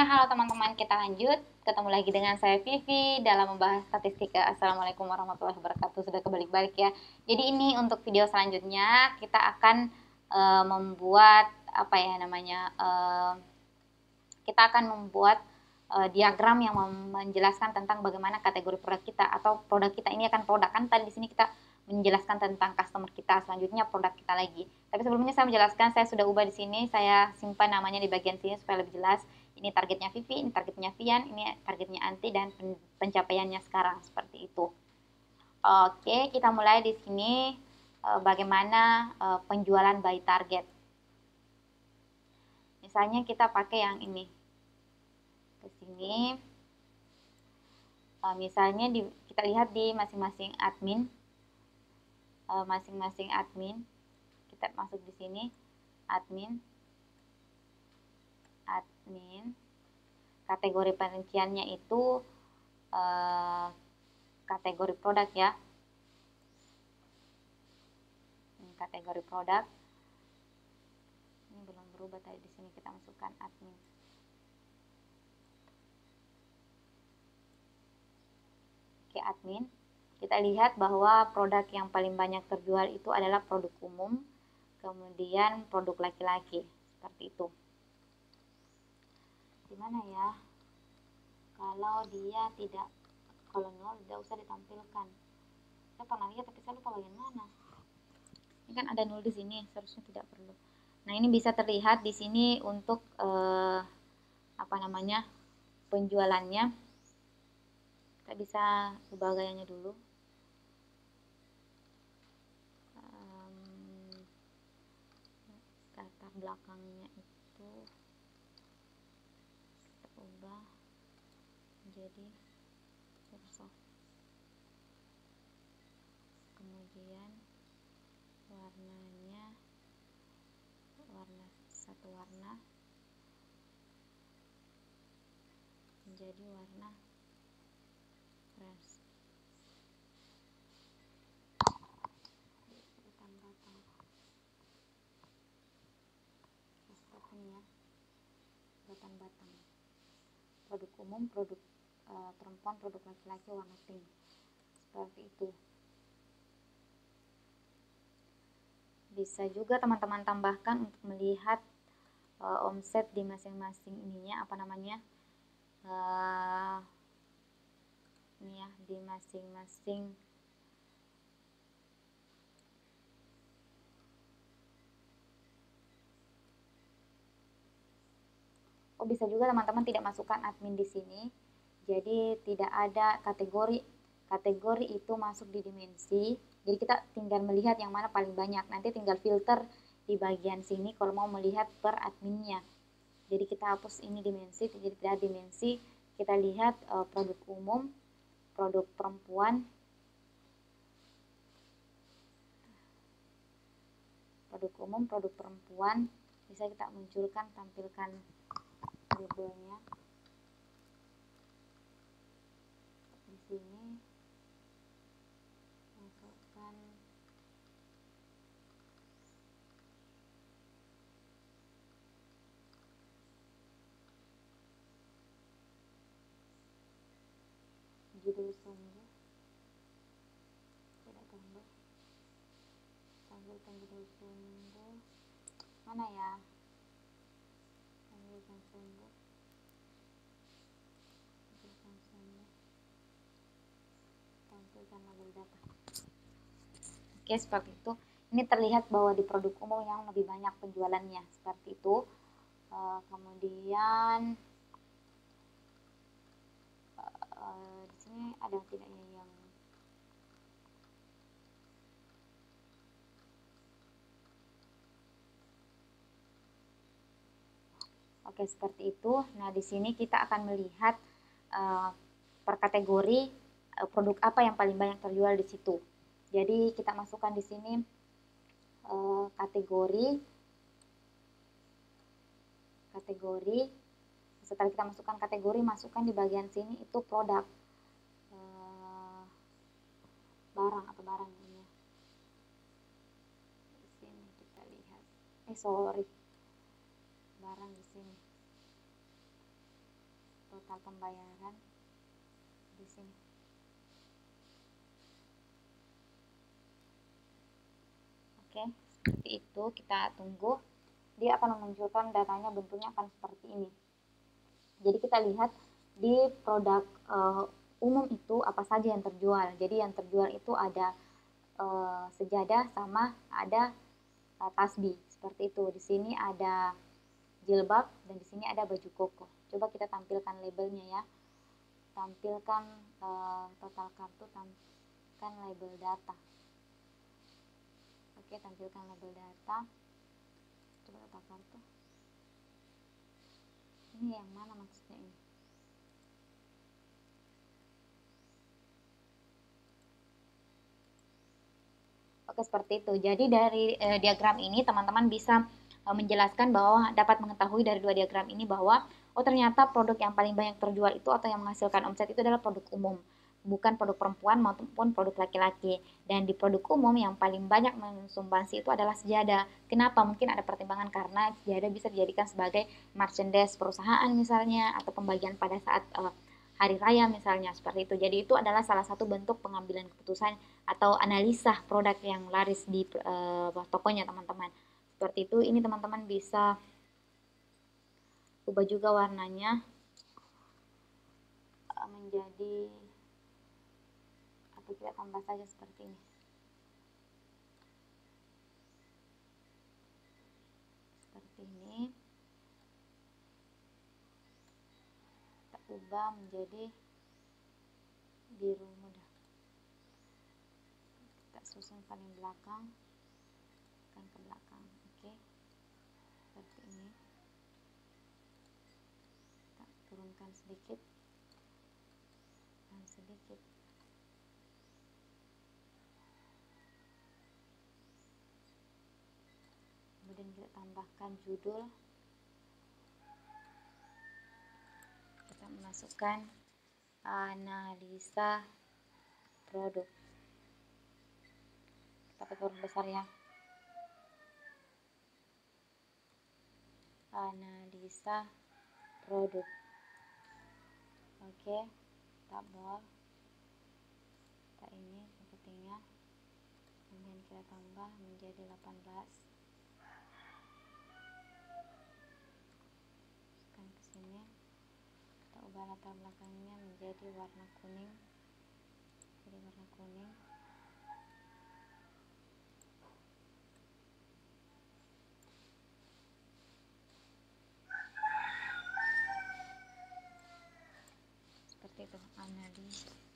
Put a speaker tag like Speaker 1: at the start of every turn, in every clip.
Speaker 1: halo teman-teman, kita lanjut. Ketemu lagi dengan saya Vivi dalam membahas statistika. Assalamualaikum warahmatullahi wabarakatuh. Sudah kebalik-balik ya. Jadi ini untuk video selanjutnya kita akan membuat apa ya namanya? Kita akan membuat diagram yang menjelaskan tentang bagaimana kategori produk kita atau produk kita ini akan produk kan tadi di sini kita menjelaskan tentang customer kita, selanjutnya produk kita lagi. Tapi sebelumnya saya menjelaskan, saya sudah ubah di sini, saya simpan namanya di bagian sini supaya lebih jelas. Ini targetnya Vivi, ini targetnya Vian, ini targetnya Anti dan pencapaiannya sekarang seperti itu. Oke, kita mulai di sini bagaimana penjualan by target. Misalnya kita pakai yang ini. Ke sini. Misalnya kita lihat di masing-masing admin. Kita masuk di sini admin kategori perinciannya itu kategori produk ya, ini kategori produk, ini belum berubah tadi, di sini kita masukkan admin. Oke, admin. Kita lihat bahwa produk yang paling banyak terjual itu adalah produk umum, kemudian produk laki-laki, seperti itu. Gimana ya? Kalau dia tidak, kalau nol tidak usah ditampilkan. Saya pernah lihat tapi saya lupa bagian mana. Ini kan ada nol di sini, seharusnya tidak perlu. Nah, ini bisa terlihat di sini untuk apa namanya? Penjualannya. Kita bisa ubah gayanya dulu. Latar belakangnya itu kita ubah menjadi Microsoft, kemudian warnanya satu warna menjadi warna fresh. Seperti ini ya, batang-batang. Produk umum, produk perempuan, produk laki-laki warna pink, seperti itu. Bisa juga teman-teman tambahkan untuk melihat omset di masing-masing ininya, apa namanya, ini ya, di masing-masing bisa juga teman-teman tidak masukkan admin di sini, jadi tidak ada kategori itu masuk di dimensi, jadi kita tinggal melihat yang mana paling banyak, nanti tinggal filter di bagian sini kalau mau melihat per adminnya. Jadi kita hapus ini dimensi, jadi tidak ada dimensi, kita lihat produk umum, produk perempuan, bisa kita munculkan, tampilkan labelnya di sini, masukkan judul sumber, tidak tampilkan judul sumber, mana ya, tampilkan sumber, tampilkan label data. Oke, seperti itu. Ini terlihat bahwa di produk umum yang lebih banyak penjualannya, seperti itu. Kemudian di sini ada tidaknya yang oke, seperti itu. Nah, di sini kita akan melihat per kategori produk apa yang paling banyak terjual di situ. Jadi kita masukkan di sini kategori. Setelah kita masukkan kategori, masukkan di bagian sini itu produk barang atau barang ini. Di sini kita lihat. Barang di sini. daftar pembayaran di sini. Oke, seperti itu. Kita tunggu. Dia akan memunculkan datanya, bentuknya akan seperti ini. Jadi kita lihat di produk umum itu apa saja yang terjual. Jadi yang terjual itu ada sejadah sama ada tasbih seperti itu. Di sini ada jilbab dan di sini ada baju koko. Coba kita tampilkan labelnya ya. Tampilkan total kartu, tampilkan label data. Oke, tampilkan label data. Coba total kartu. Ini yang mana maksudnya ini? Oke, seperti itu. Jadi dari diagram ini teman-teman bisa menjelaskan bahwa dapat mengetahui dari dua diagram ini bahwa oh ternyata produk yang paling banyak terjual itu atau yang menghasilkan omset itu adalah produk umum, bukan produk perempuan maupun produk laki-laki. Dan di produk umum yang paling banyak mensumbangsi itu adalah sejadah. Kenapa? Mungkin ada pertimbangan karena sejadah bisa dijadikan sebagai merchandise perusahaan misalnya, atau pembagian pada saat hari raya misalnya, seperti itu. Jadi itu adalah salah satu bentuk pengambilan keputusan atau analisa produk yang laris di tokonya teman-teman. Seperti itu. Ini teman-teman bisa ubah juga warnanya menjadi, atau kita tambah saja seperti ini. Seperti ini. Kita ubah menjadi biru muda. Kita susun paling belakang, kan ke belakang. Oke, seperti ini. Kita turunkan sedikit dan sedikit. Kemudian kita tambahkan judul. Kita masukkan analisa produk. Kita pakai huruf besar ya. Analisa produk. Oke, kita bold. Kita ini sepertinya. Kemudian kita tambah menjadi 18. Masukkan ke sini. Kita ubah latar belakangnya menjadi warna kuning. Jadi warna kuning. Seperti itu,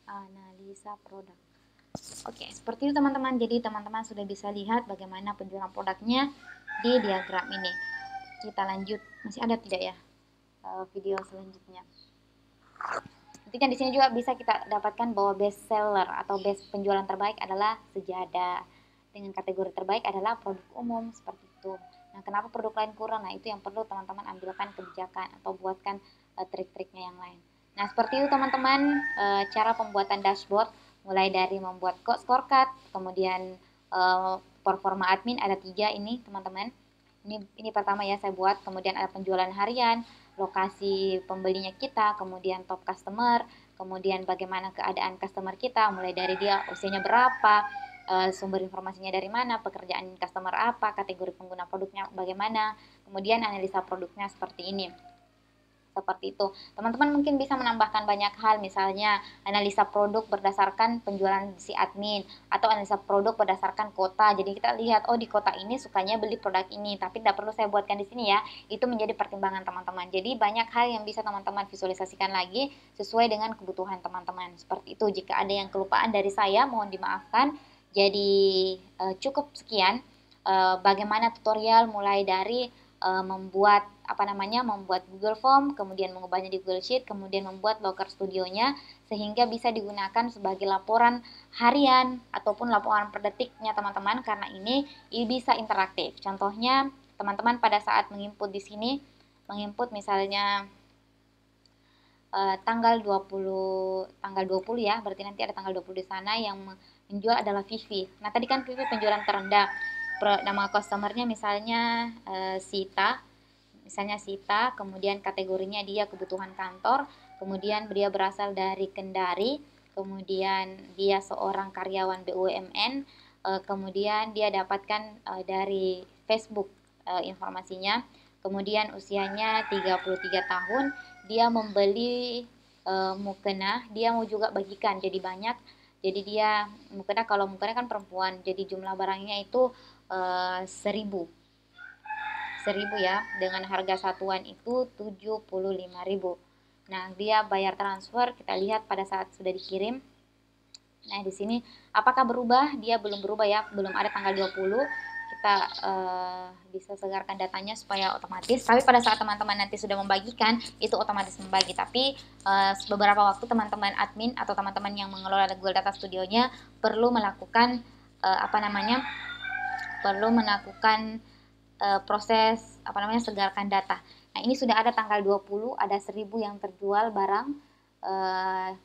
Speaker 1: analisa produk. Oke, seperti itu teman-teman. Jadi teman-teman sudah bisa lihat bagaimana penjualan produknya di diagram ini. Kita lanjut. Masih ada tidak ya video selanjutnya? Intinya di sini juga bisa kita dapatkan bahwa best seller atau best penjualan terbaik adalah sejadah. Dengan kategori terbaik adalah produk umum, seperti itu. Nah, kenapa produk lain kurang? Nah, itu yang perlu teman-teman ambilkan kebijakan atau buatkan trik-triknya yang lain. Nah, seperti itu teman-teman cara pembuatan dashboard, mulai dari membuat scorecard, kemudian performa admin ada 3 ini teman-teman. Ini pertama ya saya buat, kemudian ada penjualan harian, lokasi pembelinya kita, kemudian top customer, kemudian bagaimana keadaan customer kita, mulai dari dia usianya berapa, sumber informasinya dari mana, pekerjaan customer apa, kategori pengguna produknya bagaimana, kemudian analisa produknya seperti ini. Seperti itu. Teman-teman mungkin bisa menambahkan banyak hal, misalnya analisa produk berdasarkan penjualan si admin, atau analisa produk berdasarkan kota. Jadi kita lihat, oh di kota ini sukanya beli produk ini, tapi tidak perlu saya buatkan di sini ya. Itu menjadi pertimbangan teman-teman. Jadi banyak hal yang bisa teman-teman visualisasikan lagi sesuai dengan kebutuhan teman-teman. Seperti itu. Jika ada yang kelupaan dari saya, mohon dimaafkan. Jadi cukup sekian bagaimana tutorial mulai dari membuat membuat Google Form, kemudian mengubahnya di Google Sheet, kemudian membuat Looker Studio-nya sehingga bisa digunakan sebagai laporan harian ataupun laporan per detiknya teman-teman, karena ini bisa interaktif. Contohnya teman-teman pada saat menginput di sini, menginput misalnya tanggal 20 ya, berarti nanti ada tanggal 20 di sana, yang menjual adalah Vivi. Nah, tadi kan Vivi penjualan terendah. Nama customernya misalnya Sita, kemudian kategorinya dia kebutuhan kantor, kemudian dia berasal dari Kendari, kemudian dia seorang karyawan BUMN, kemudian dia dapatkan dari Facebook informasinya, kemudian usianya 33 tahun, dia membeli mukena, dia mau juga bagikan jadi banyak, jadi dia mukena, kalau mukena kan perempuan, jadi jumlah barangnya itu 1000 ya, dengan harga satuan itu 75.000. Nah, dia bayar transfer, kita lihat pada saat sudah dikirim. Nah, di sini apakah berubah? Dia belum berubah ya, belum ada tanggal 20. Kita bisa segarkan datanya supaya otomatis. Tapi pada saat teman-teman nanti sudah membagikan, itu otomatis membagi. Tapi beberapa waktu teman-teman admin atau teman-teman yang mengelola Google Data Studio-nya perlu melakukan perlu melakukan proses segarkan data. Nah, ini sudah ada tanggal 20, ada 1000 yang terjual barang.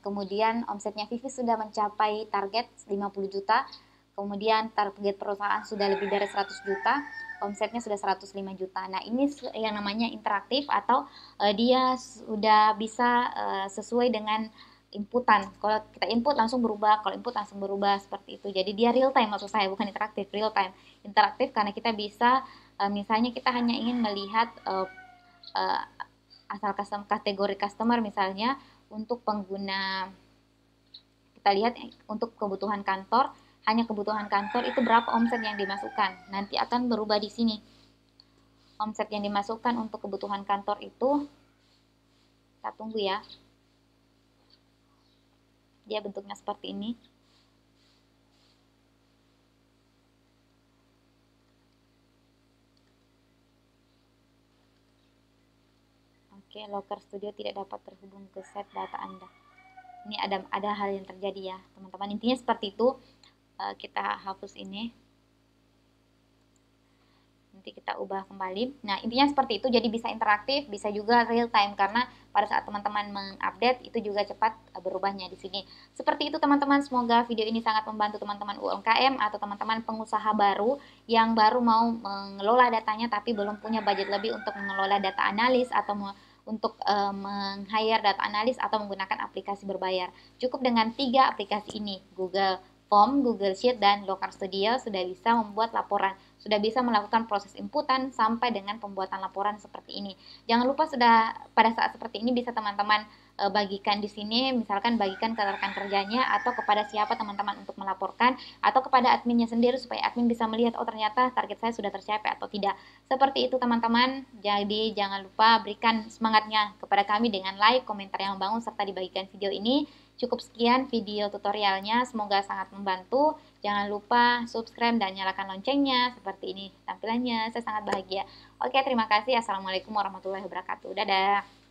Speaker 1: Kemudian omsetnya Vivi sudah mencapai target 50 juta. Kemudian target perusahaan sudah lebih dari 100 juta. Omsetnya sudah 105 juta. Nah, ini yang namanya interaktif atau dia sudah bisa sesuai dengan inputan. Kalau kita input langsung berubah, kalau input langsung berubah seperti itu. Jadi dia real time, maksud saya bukan interaktif, real time. Interaktif karena kita bisa misalnya kita hanya ingin melihat asal kategori customer, misalnya untuk pengguna, kita lihat untuk kebutuhan kantor, hanya kebutuhan kantor itu berapa omset yang dimasukkan, nanti akan berubah di sini. Omset yang dimasukkan untuk kebutuhan kantor itu, kita tunggu ya, dia bentuknya seperti ini. Oke, Locker Studio tidak dapat terhubung ke set data Anda. Ini ada hal yang terjadi ya, teman-teman. Intinya seperti itu. Kita hapus ini. Nanti kita ubah kembali. Nah, intinya seperti itu. Jadi bisa interaktif, bisa juga real time karena pada saat teman-teman mengupdate itu juga cepat berubahnya di sini. Seperti itu teman-teman. Semoga video ini sangat membantu teman-teman UMKM atau teman-teman pengusaha baru yang baru mau mengelola datanya tapi belum punya budget lebih untuk mengelola data analis atau untuk meng-hire data analis atau menggunakan aplikasi berbayar. Cukup dengan 3 aplikasi ini, Google Form, Google Sheet, dan Locker Studio sudah bisa membuat laporan, sudah bisa melakukan proses inputan sampai dengan pembuatan laporan seperti ini. Jangan lupa sudah pada saat seperti ini bisa teman-teman bagikan di sini, misalkan bagikan ke rekan kerjanya atau kepada siapa teman-teman untuk melaporkan atau kepada adminnya sendiri supaya admin bisa melihat oh ternyata target saya sudah tercapai atau tidak. Seperti itu teman-teman. Jadi jangan lupa berikan semangatnya kepada kami dengan like, komentar yang membangun serta dibagikan video ini. Cukup sekian video tutorialnya, semoga sangat membantu. Jangan lupa subscribe dan nyalakan loncengnya. Seperti ini tampilannya, saya sangat bahagia. Oke, terima kasih. Assalamualaikum warahmatullahi wabarakatuh. Dadah.